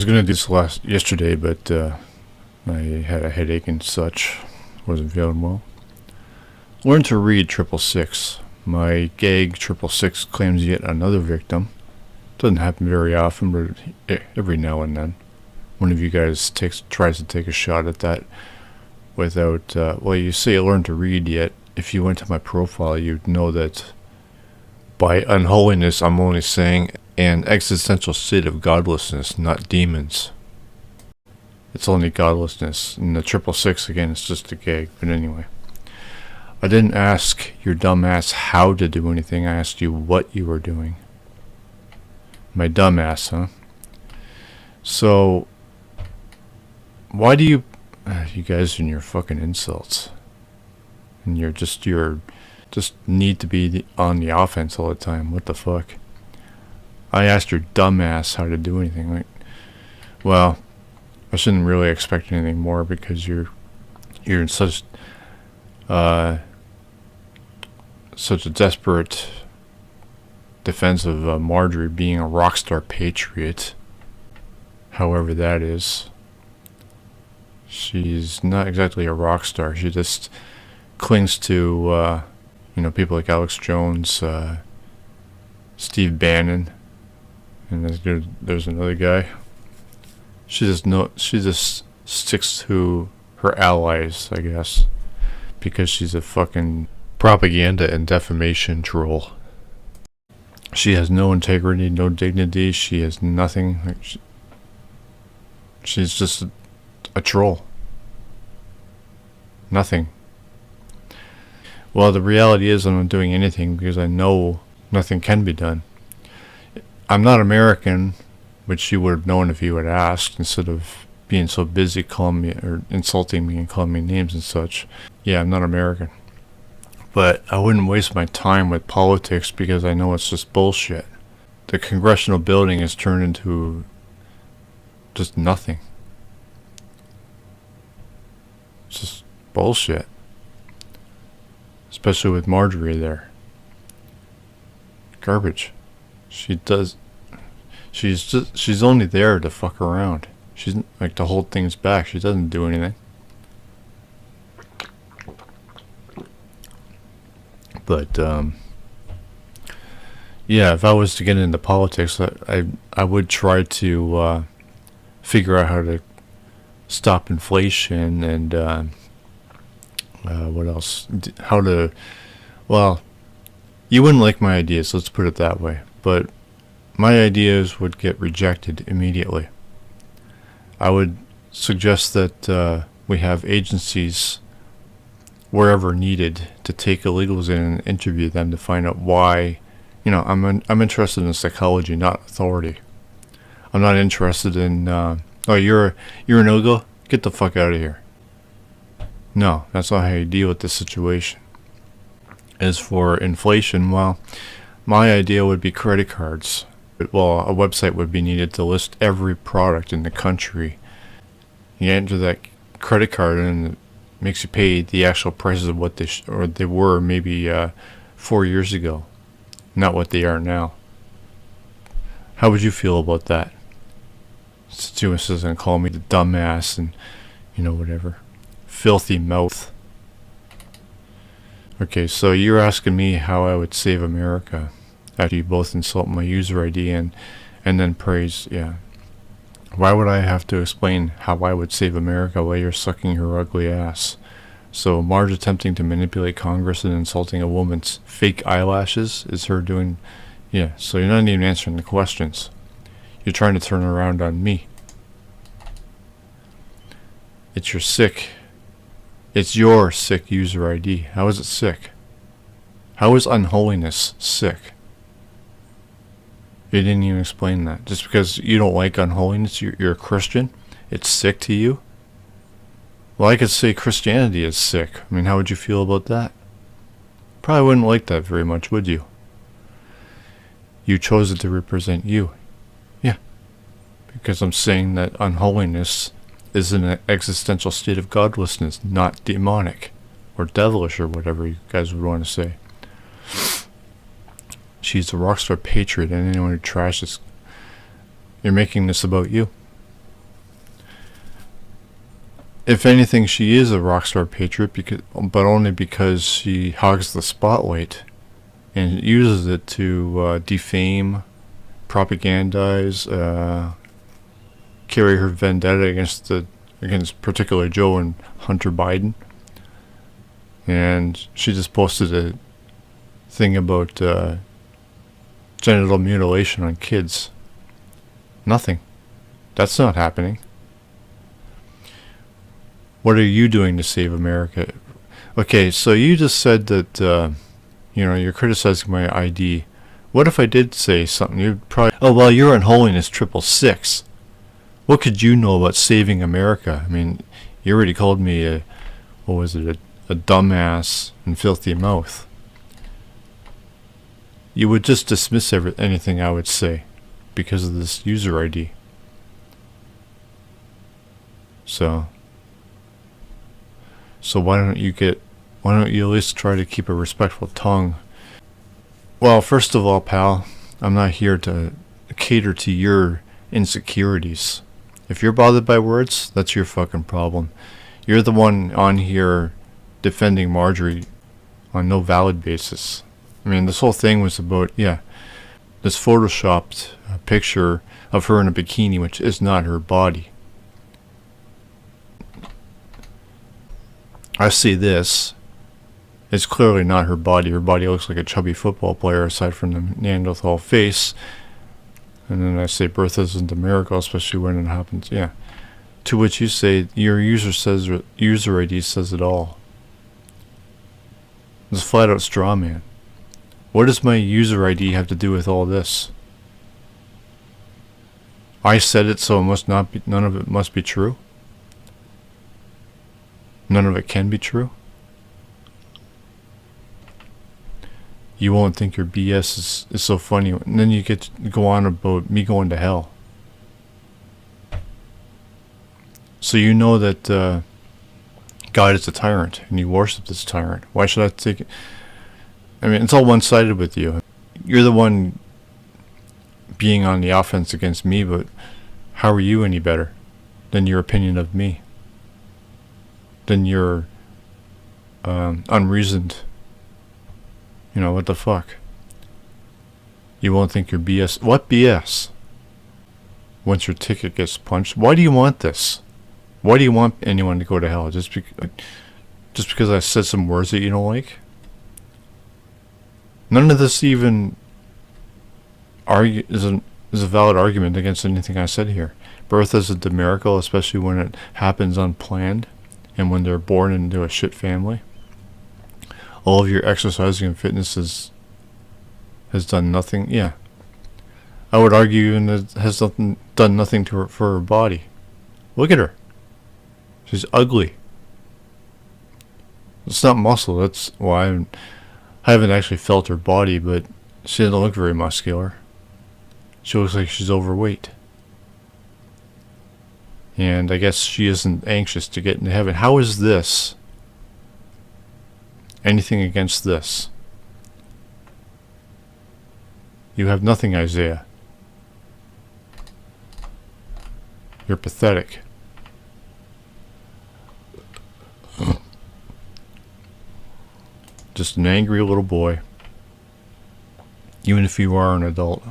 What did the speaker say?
I was gonna do this yesterday, but I had a headache and such. Wasn't feeling well. Learn to read 666. My gag 666 claims yet another victim. Doesn't happen very often, but every now and then, one of you guys tries to take a shot at that without. Well, you say learn to read, yet if you went to my profile, you'd know that by unholiness, I'm only saying an existential state of godlessness, not demons. It's only godlessness. And the 666 again, it's just a gag. But anyway, I didn't ask your dumb ass how to do anything. I asked you what you were doing. My dumb ass, huh? So, why do you guys and your fucking insults, and you're just need to be on the offense all the time. What the fuck? I asked your dumb ass how to do anything. Like, well, I shouldn't really expect anything more because you're in such a desperate defense of Marjorie being a rock star patriot. However that is. She's not exactly a rock star. She just clings to people like Alex Jones, Steve Bannon, and there's another guy. She just sticks to her allies, I guess, because she's a fucking propaganda and defamation troll. She has no integrity, no dignity. She has nothing. She's just a troll. Nothing. Well, the reality is I'm not doing anything because I know nothing can be done. I'm not American, which you would have known if you had asked, instead of being so busy calling me or insulting me and calling me names and such. Yeah, I'm not American. But I wouldn't waste my time with politics because I know it's just bullshit. The congressional building has turned into just nothing. It's just bullshit. Especially with Marjorie there. Garbage. She's only there to fuck around. She's like to hold things back. She doesn't do anything. But yeah, if I was to get into politics, I would try to figure out how to stop inflation and what else? Well, you wouldn't like my ideas, let's put it that way. But my ideas would get rejected immediately. I would suggest that we have agencies wherever needed to take illegals in and interview them to find out why. I'm interested in psychology, not authority. I'm not interested in you're an illegal? Get the fuck out of here. No, that's not how you deal with this situation. As for inflation, well, my idea would be credit cards. Well, a website would be needed to list every product in the country. You enter that credit card and it makes you pay the actual prices of what they were maybe 4 years ago, not what they are now. How would you feel about that? Stu says and call me the dumbass and whatever. Filthy mouth. Okay, so you're asking me how I would save America after you both insult my user ID and then praise. Yeah. Why would I have to explain how I would save America while you're sucking her ugly ass? So Marge attempting to manipulate Congress and insulting a woman's fake eyelashes is her doing. Yeah, so you're not even answering the questions. You're trying to turn around on me. It's your sick user ID. How is it sick? How is unholiness sick? You didn't even explain that. Just because you don't like unholiness, you're a Christian, it's sick to you? Well, I could say Christianity is sick. I mean, how would you feel about that? Probably wouldn't like that very much, would you? You chose it to represent you. Yeah. Because I'm saying that unholiness is an existential state of godlessness, not demonic or devilish or whatever you guys would want to say. She's a rockstar patriot, and anyone who trashes, you're making this about you. If anything, she is a rock star patriot, but only because she hogs the spotlight and uses it to defame, propagandize, carry her vendetta against particular Joe and Hunter Biden. And she just posted a thing about genital mutilation on kids. Nothing. That's not happening. What are you doing to save America? Okay, so you just said that, you're criticizing my ID. What if I did say something? You'd probably, oh, well, you're Unholiness 666. What could you know about saving America? I mean, you already called me a dumbass and filthy mouth. You would just dismiss anything I would say because of this user ID. So why don't you at least try to keep a respectful tongue? Well, first of all, pal, I'm not here to cater to your insecurities. If you're bothered by words, that's your fucking problem. You're the one on here defending Marjorie on no valid basis. I mean, this whole thing was about, this photoshopped picture of her in a bikini, which is not her body. I see this. It's clearly not her body. Her body looks like a chubby football player aside from the Neanderthal face. And then I say birth isn't a miracle, especially when it happens. Yeah. To which you say your user ID says it all. It's a flat out straw man. What does my user ID have to do with all this? I said it, so none of it must be true. None of it can be true. You won't think your BS is so funny, and then you get to go on about me going to hell. So you know that God is a tyrant, and you worship this tyrant. Why should I take it? I mean, it's all one-sided with you. You're the one being on the offense against me, but how are you any better than your opinion of me? Than your unreasoned, what the fuck? You won't think your BS. What BS? Once your ticket gets punched, why do you want this? Why do you want anyone to go to hell? Just because I said some words that you don't like? None of this even is a valid argument against anything I said here. Birth is a miracle, especially when it happens unplanned and when they're born into a shit family. All of your exercising and fitness has done nothing. Yeah, I would argue even it has done nothing to her for her body. Look at her. She's ugly. It's not muscle. That's why I haven't actually felt her body, but she doesn't look very muscular. She looks like she's overweight. And I guess she isn't anxious to get into heaven. How is this anything against this? You have nothing, Isaiah. You're pathetic. Just an angry little boy. Even if you are an adult.